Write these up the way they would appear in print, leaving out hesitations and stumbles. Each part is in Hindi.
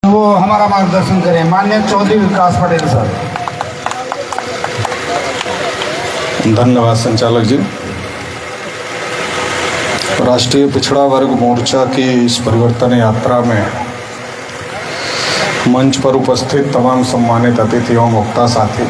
वो हमारा मार्गदर्शन करें, माननीय चौधरी विकास पटेल सर। धन्यवाद संचालक जी। राष्ट्रीय पिछड़ा वर्ग मोर्चा की इस परिवर्तन यात्रा में मंच पर उपस्थित तमाम सम्मानित अतिथि एवं वक्ता साथी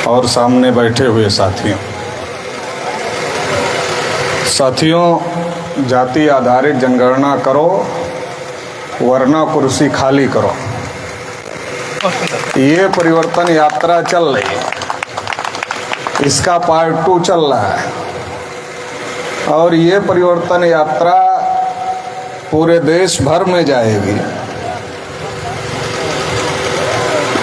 और सामने बैठे हुए साथियों, जाति आधारित जनगणना करो वरना कुर्सी खाली करो, ये परिवर्तन यात्रा चल रही है। इसका पार्ट 2 चल रहा है और ये परिवर्तन यात्रा पूरे देश भर में जाएगी।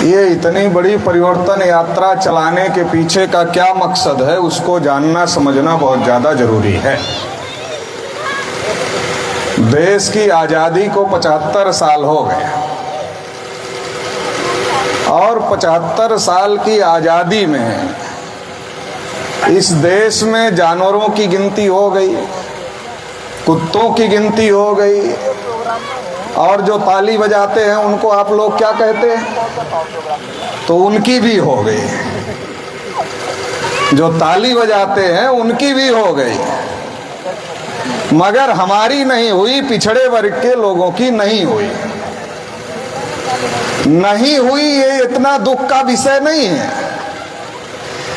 ये इतनी बड़ी परिवर्तन यात्रा चलाने के पीछे का क्या मकसद है, उसको जानना समझना बहुत ज़्यादा जरूरी है। देश की आज़ादी को 75 साल हो गए और 75 साल की आज़ादी में इस देश में जानवरों की गिनती हो गई, कुत्तों की गिनती हो गई, और जो ताली बजाते हैं उनको आप लोग क्या कहते हैं, तो उनकी भी हो गई। जो ताली बजाते हैं उनकी भी हो गई, मगर हमारी नहीं हुई, पिछड़े वर्ग के लोगों की नहीं हुई। नहीं हुई ये इतना दुख का विषय नहीं है।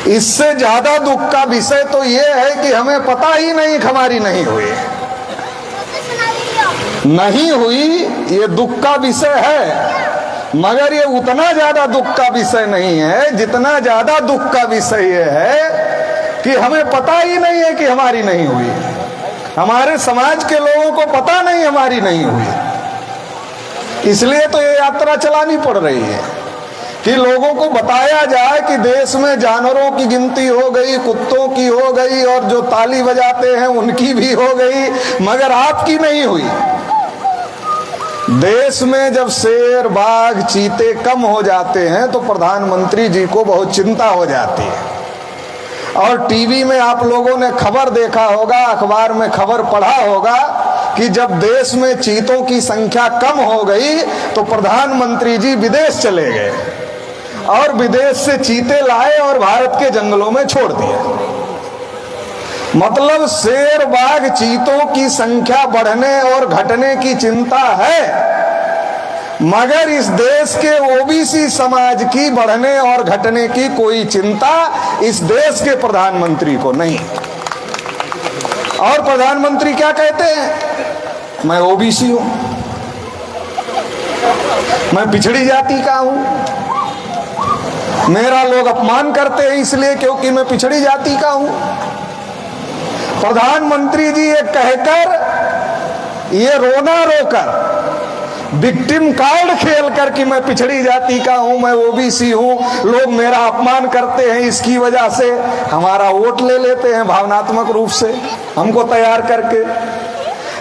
इससे ज्यादा दुख का विषय तो ये है कि हमें पता ही नहीं हमारी नहीं हुई। नहीं हुई ये दुख का विषय है, मगर ये उतना ज्यादा दुख का विषय नहीं है जितना ज्यादा दुख का विषय ये है कि हमें पता ही नहीं है कि हमारी नहीं हुई। हमारे समाज के लोगों को पता नहीं हमारी नहीं हुई। इसलिए तो ये यात्रा चलानी पड़ रही है कि लोगों को बताया जाए कि देश में जानवरों की गिनती हो गई, कुत्तों की हो गई, और जो ताली बजाते हैं उनकी भी हो गई, मगर आपकी नहीं हुई। देश में जब शेर, बाघ, चीते कम हो जाते हैं तो प्रधानमंत्री जी को बहुत चिंता हो जाती है। और टीवी में आप लोगों ने खबर देखा होगा, अखबार में खबर पढ़ा होगा कि जब देश में चीतों की संख्या कम हो गई तो प्रधानमंत्री जी विदेश चले गए और विदेश से चीते लाए और भारत के जंगलों में छोड़ दिए। मतलब शेर, बाघ, चीतों की संख्या बढ़ने और घटने की चिंता है, मगर इस देश के ओबीसी समाज की बढ़ने और घटने की कोई चिंता इस देश के प्रधानमंत्री को नहीं। और प्रधानमंत्री क्या कहते हैं, मैं ओबीसी हूं, मैं पिछड़ी जाति का हूं, मेरा लोग अपमान करते हैं इसलिए क्योंकि मैं पिछड़ी जाति का हूं। प्रधानमंत्री जी ये कहकर, ये रोना रोकर, विक्टिम कार्ड खेल कर कि मैं पिछड़ी जाति का हूं, मैं ओबीसी हूं, लोग मेरा अपमान करते हैं, इसकी वजह से हमारा वोट ले लेते हैं भावनात्मक रूप से हमको तैयार करके।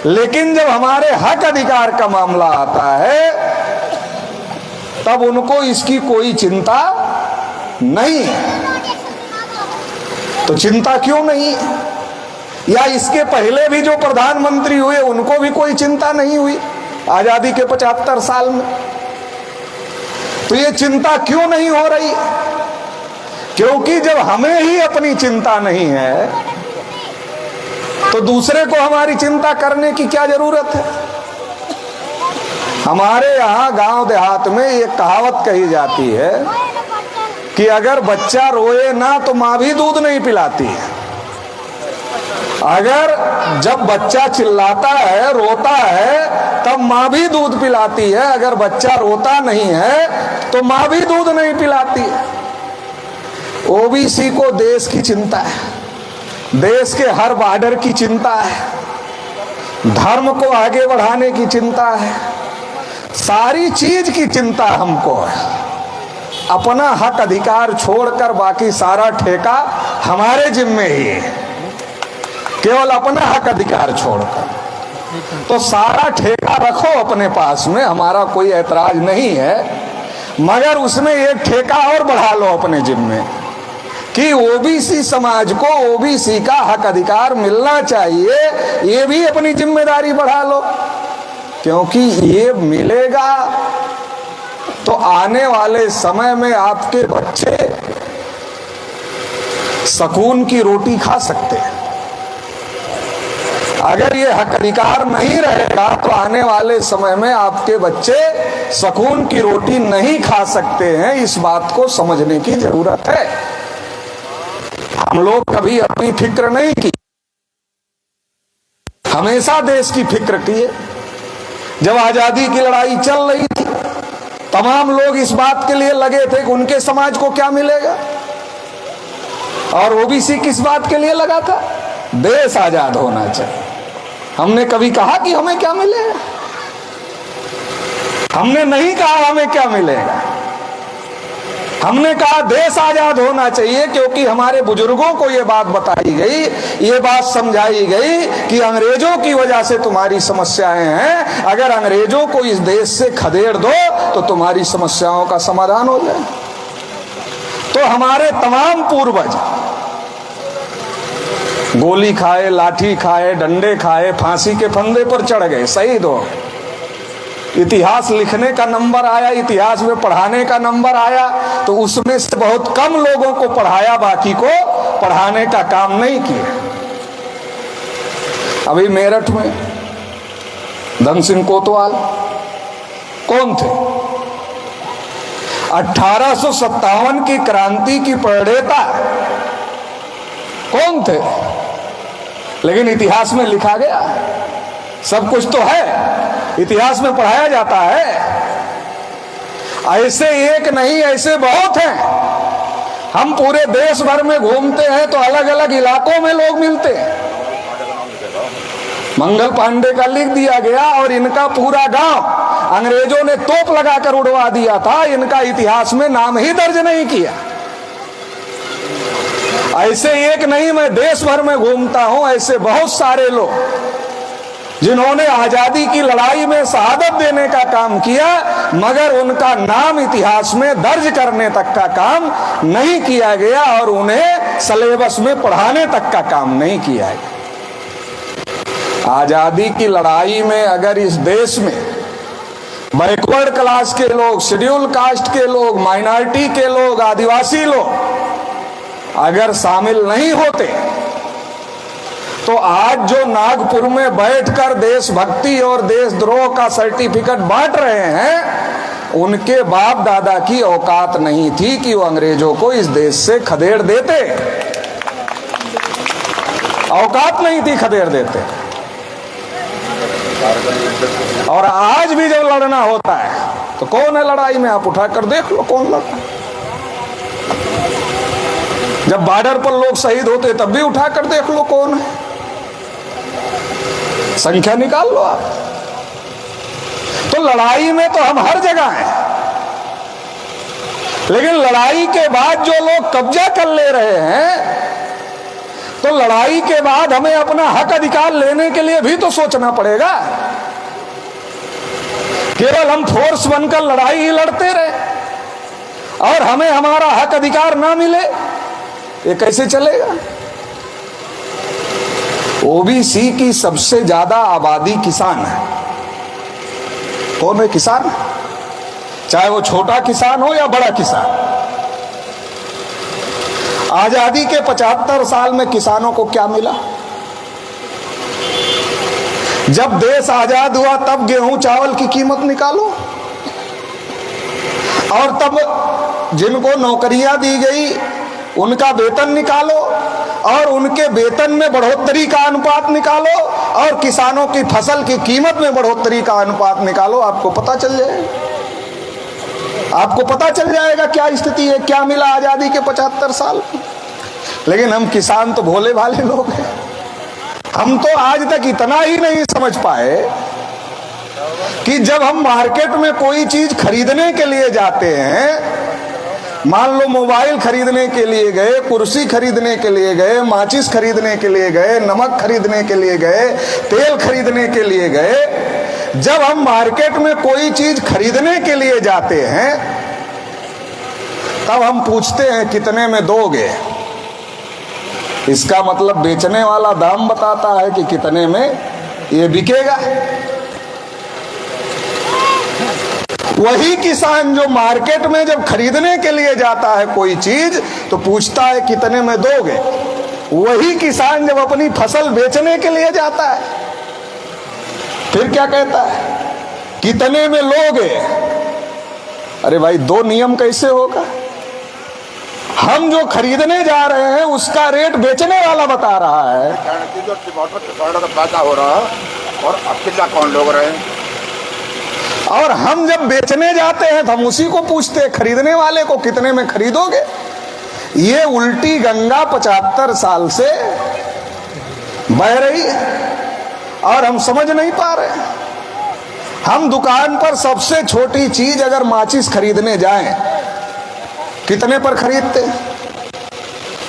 लेकिन जब हमारे हक अधिकार का मामला आता है तब उनको इसकी कोई चिंता नहीं है। तो चिंता क्यों नहीं? या इसके पहले भी जो प्रधानमंत्री हुए उनको भी कोई चिंता नहीं हुई आजादी के 75 साल में? तो ये चिंता क्यों नहीं हो रही? क्योंकि जब हमें ही अपनी चिंता नहीं है तो दूसरे को हमारी चिंता करने की क्या जरूरत है? हमारे यहाँ गांव देहात में एक कहावत कही जाती है कि अगर बच्चा रोए ना तो माँ भी दूध नहीं पिलाती है। अगर जब बच्चा चिल्लाता है, रोता है, तब माँ भी दूध पिलाती है। अगर बच्चा रोता नहीं है तो माँ भी दूध नहीं पिलाती है। ओबीसी को देश की चिंता है, देश के हर बॉर्डर की चिंता है, धर्म को आगे बढ़ाने की चिंता है, सारी चीज की चिंता हमको है। अपना हक अधिकार छोड़कर बाकी सारा ठेका हमारे जिम्मे ही है, केवल अपना हक अधिकार छोड़कर। तो सारा ठेका रखो अपने पास में, हमारा कोई ऐतराज नहीं है, मगर उसमें एक ठेका और बढ़ा लो अपने जिम्मे कि ओबीसी समाज को ओबीसी का हक अधिकार मिलना चाहिए। ये भी अपनी जिम्मेदारी बढ़ा लो क्योंकि ये मिलेगा तो आने वाले समय में आपके बच्चे सुकून की रोटी खा सकते हैं। अगर ये हक अधिकार नहीं रहेगा तो आने वाले समय में आपके बच्चे सुकून की रोटी नहीं खा सकते हैं। इस बात को समझने की जरूरत है। हम लोग कभी अपनी फिक्र नहीं की, हमेशा देश की फिक्र की है। जब आजादी की लड़ाई चल रही थी, तमाम लोग इस बात के लिए लगे थे कि उनके समाज को क्या मिलेगा, और ओबीसी किस बात के लिए लगा था? देश आजाद होना चाहिए। हमने कभी कहा कि हमें क्या मिलेगा? हमने नहीं कहा हमें क्या मिलेगा। हमने कहा देश आजाद होना चाहिए, क्योंकि हमारे बुजुर्गों को यह बात बताई गई, ये बात समझाई गई कि अंग्रेजों की वजह से तुम्हारी समस्याएं हैं। अगर अंग्रेजों को इस देश से खदेड़ दो तो तुम्हारी समस्याओं का समाधान हो जाए। तो हमारे तमाम पूर्वज गोली खाए, लाठी खाए, डंडे खाए, फांसी के फंदे पर चढ़ गए, शहीद हो। इतिहास लिखने का नंबर आया, इतिहास में पढ़ाने का नंबर आया, तो उसमें से बहुत कम लोगों को पढ़ाया, बाकी को पढ़ाने का काम नहीं किया। अभी मेरठ में धन सिंह कोतवाल कौन थे? 1857 की क्रांति की प्रणेता कौन थे? लेकिन इतिहास में लिखा गया, सब कुछ तो है, इतिहास में पढ़ाया जाता है। ऐसे एक नहीं, ऐसे बहुत हैं। हम पूरे देश भर में घूमते हैं तो अलग अलग इलाकों में लोग मिलते हैं। मंगल पांडे का लिख दिया गया, और इनका पूरा गांव अंग्रेजों ने तोप लगाकर उड़वा दिया था। इनका इतिहास में नाम ही दर्ज नहीं किया। ऐसे एक नहीं, मैं देश भर में घूमता हूं, ऐसे बहुत सारे लोग जिन्होंने आजादी की लड़ाई में शहादत देने का काम किया, मगर उनका नाम इतिहास में दर्ज करने तक का काम नहीं किया गया, और उन्हें सिलेबस में पढ़ाने तक का काम नहीं किया गया। आजादी की लड़ाई में अगर इस देश में बैकवर्ड क्लास के लोग, शेड्यूल कास्ट के लोग, माइनॉरिटी के लोग, आदिवासी लोग अगर शामिल नहीं होते तो आज जो नागपुर में बैठकर देशभक्ति और देशद्रोह का सर्टिफिकेट बांट रहे हैं, उनके बाप दादा की औकात नहीं थी कि वो अंग्रेजों को इस देश से खदेड़ देते। औकात नहीं थी, खदेड़ देते। और आज भी जब लड़ना होता है तो कौन है लड़ाई में? आप उठाकर देख लो कौन लड़ता है। जब बॉर्डर पर लोग शहीद होते तब भी उठाकर देख लो कौन है, संख्या निकाल लो आप। तो लड़ाई में तो हम हर जगह हैं, लेकिन लड़ाई के बाद जो लोग कब्जा कर ले रहे हैं, तो लड़ाई के बाद हमें अपना हक अधिकार लेने के लिए भी तो सोचना पड़ेगा। केवल हम फोर्स बनकर लड़ाई ही लड़ते रहे और हमें हमारा हक अधिकार ना मिले, ये कैसे चलेगा? ओबीसी की सबसे ज्यादा आबादी किसान है। कौन है किसान? चाहे वो छोटा किसान हो या बड़ा किसान। आजादी के 75 साल में किसानों को क्या मिला? जब देश आजाद हुआ तब गेहूं चावल की कीमत निकालो, और तब जिनको नौकरियां दी गई उनका वेतन निकालो, और उनके वेतन में बढ़ोतरी का अनुपात निकालो, और किसानों की फसल की कीमत में बढ़ोतरी का अनुपात निकालो। आपको पता चल जाएगा, आपको पता चल जाएगा क्या स्थिति है, क्या मिला आजादी के 75 साल। लेकिन हम किसान तो भोले भाले लोग हैं। हम तो आज तक इतना ही नहीं समझ पाए कि जब हम मार्केट में कोई चीज खरीदने के लिए जाते हैं, मान लो मोबाइल खरीदने के लिए गए, कुर्सी खरीदने के लिए गए, माचिस खरीदने के लिए गए, नमक खरीदने के लिए गए, तेल खरीदने के लिए गए, जब हम मार्केट में कोई चीज खरीदने के लिए जाते हैं तब हम पूछते हैं कितने में दोगे। इसका मतलब बेचने वाला दाम बताता है कि कितने में ये बिकेगा। वही किसान जो मार्केट में जब खरीदने के लिए जाता है कोई चीज तो पूछता है कितने में दोगे, वही किसान जब अपनी फसल बेचने के लिए जाता है फिर क्या कहता है, कितने में लोगे। अरे भाई, दो नियम कैसे होगा? हम जो खरीदने जा रहे हैं उसका रेट बेचने वाला बता रहा है, जो टमाटर का पैदा हो रहा है और अब कितना कौन लोग रहे हैं, और हम जब बेचने जाते हैं तो हम उसी को पूछते हैं खरीदने वाले को कितने में खरीदोगे। ये उल्टी गंगा 75 साल से बह रही है और हम समझ नहीं पा रहे। हम दुकान पर सबसे छोटी चीज अगर माचिस खरीदने जाएं, कितने पर खरीदते?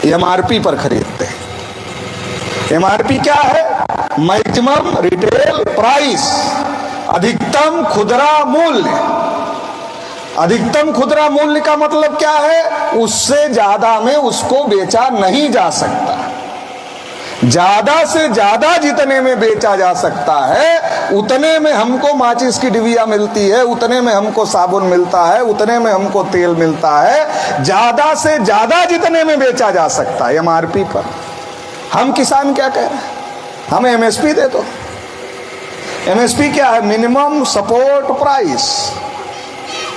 एमआरपी पर खरीदते। एमआरपी क्या है? मैक्सिमम रिटेल प्राइस, अधिकतम खुदरा मूल्य। अधिकतम खुदरा मूल्य का मतलब क्या है? उससे ज्यादा में उसको बेचा नहीं जा सकता। ज्यादा से ज्यादा जितने में बेचा जा सकता है उतने में हमको माचिस की डिबिया मिलती है, उतने में हमको साबुन मिलता है, उतने में हमको तेल मिलता है। ज्यादा से ज्यादा जितने में बेचा जा सकता है एमआरपी पर। हम किसान क्या कह रहे हैं? हमें एमएसपी दे दो। एमएसपी क्या है? मिनिमम सपोर्ट प्राइस,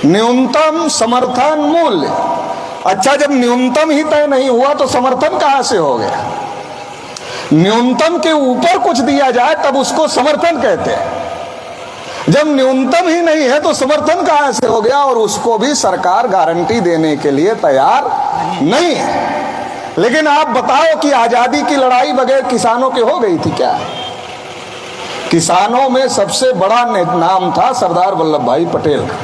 न्यूनतम समर्थन मूल्य। अच्छा, जब न्यूनतम ही तय नहीं हुआ तो समर्थन कहां से हो गया? न्यूनतम के ऊपर कुछ दिया जाए तब उसको समर्थन कहते हैं। जब न्यूनतम ही नहीं है तो समर्थन कहां से हो गया? और उसको भी सरकार गारंटी देने के लिए तैयार नहीं है। लेकिन आप बताओ कि आजादी की लड़ाई बगैर किसानों के हो गई थी क्या? किसानों में सबसे बड़ा नाम था सरदार वल्लभ भाई पटेल का।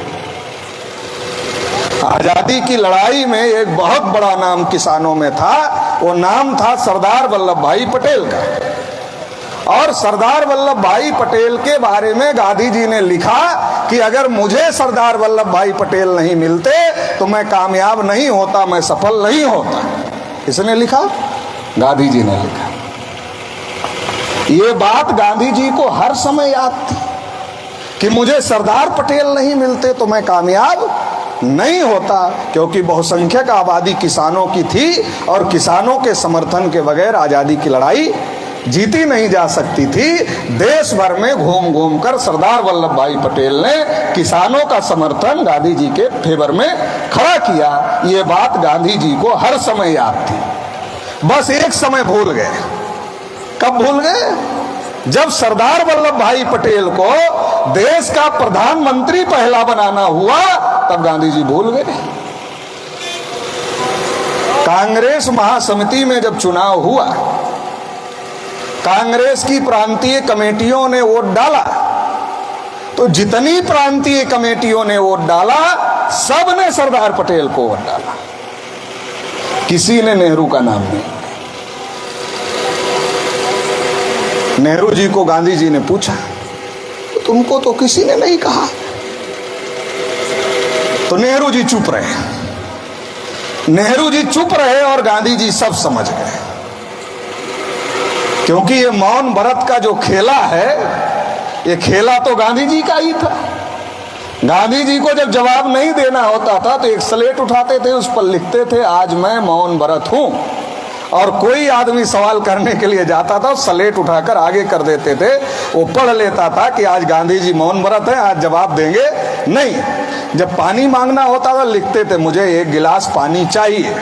आजादी की लड़ाई में एक बहुत बड़ा नाम किसानों में था, वो नाम था सरदार वल्लभ भाई पटेल का। और सरदार वल्लभ भाई पटेल के बारे में गांधी जी ने लिखा कि अगर मुझे सरदार वल्लभ भाई पटेल नहीं मिलते तो मैं कामयाब नहीं होता, मैं सफल नहीं होता। किसने लिखा? गांधी जी ने लिखा। ये बात गांधी जी को हर समय याद थी कि मुझे सरदार पटेल नहीं मिलते तो मैं कामयाब नहीं होता, क्योंकि बहुसंख्यक आबादी किसानों की थी और किसानों के समर्थन के बगैर आजादी की लड़ाई जीती नहीं जा सकती थी। देश भर में घूम घूम कर सरदार वल्लभ भाई पटेल ने किसानों का समर्थन गांधी जी के फेवर में खड़ा किया। ये बात गांधी जी को हर समय याद थी। बस एक समय भूल गए। कब भूल गए? जब सरदार वल्लभ भाई पटेल को देश का प्रधानमंत्री पहला बनाना हुआ तब गांधी जी भूल गए। कांग्रेस महासमिति में जब चुनाव हुआ, कांग्रेस की प्रांतीय कमेटियों ने वोट डाला, तो जितनी प्रांतीय कमेटियों ने वोट डाला सब ने सरदार पटेल को वोट डाला, किसी ने नेहरू का नाम नहीं। नेहरू जी को गांधी जी ने पूछा, तुमको तो किसी ने नहीं कहा। तो नेहरू जी चुप रहे। नेहरू जी चुप रहे और गांधी जी सब समझ गए, क्योंकि ये मौन व्रत का जो खेला है, ये खेला तो गांधी जी का ही था। गांधी जी को जब जवाब नहीं देना होता था तो एक स्लेट उठाते थे, उस पर लिखते थे आज मैं मौन व्रत हूं, और कोई आदमी सवाल करने के लिए जाता था स्लेट उठाकर आगे कर देते थे। वो पढ़ लेता था कि आज गांधी जी मौन व्रत है, आज जवाब देंगे नहीं। जब पानी मांगना होता था लिखते थे मुझे एक गिलास पानी चाहिए।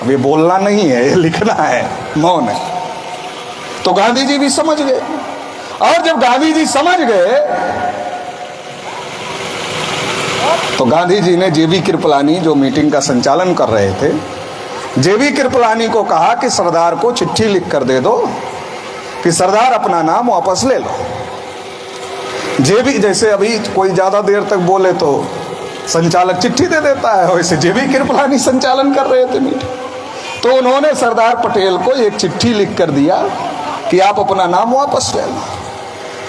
अब ये बोलना नहीं है, ये लिखना है, मौन है। तो गांधी जी भी समझ गए। और जब गांधी जी समझ गए तो गांधी जी ने जेबी कृपलानी जो मीटिंग का संचालन कर रहे थे, जेबी कृपलानी को कहा कि सरदार को चिट्ठी लिख कर दे दो कि सरदार अपना नाम वापस ले लो। जेबी, जैसे अभी कोई ज्यादा देर तक बोले तो संचालक चिट्ठी दे देता है, वैसे जेबी कृपलानी संचालन कर रहे थे मीटिंग। तो उन्होंने सरदार पटेल को एक चिट्ठी लिख कर दिया कि आप अपना नाम वापस ले लो।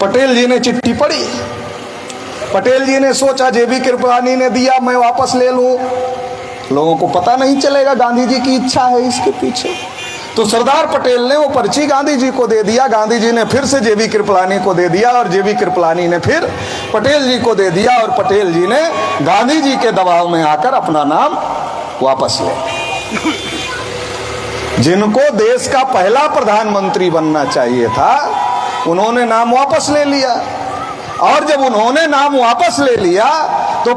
पटेल जी ने चिट्ठी पढ़ी। पटेल जी ने सोचा जेबी कृपलानी ने दिया, मैं वापस ले लूं, लोगों को पता नहीं चलेगा गांधी जी की इच्छा है इसके पीछे। तो सरदार पटेल ने वो पर्ची गांधी जी को दे दिया, गांधी जी ने फिर से जेबी कृपलानी को दे दिया और जेबी कृपलानी ने फिर पटेल जी को दे दिया और पटेल जी ने गांधी जी के दबाव में आकर अपना नाम वापस ले लिया। जिनको देश का पहला प्रधानमंत्री बनना चाहिए था उन्होंने नाम वापस ले लिया, और जब उन्होंने नाम वापस ले लिया तो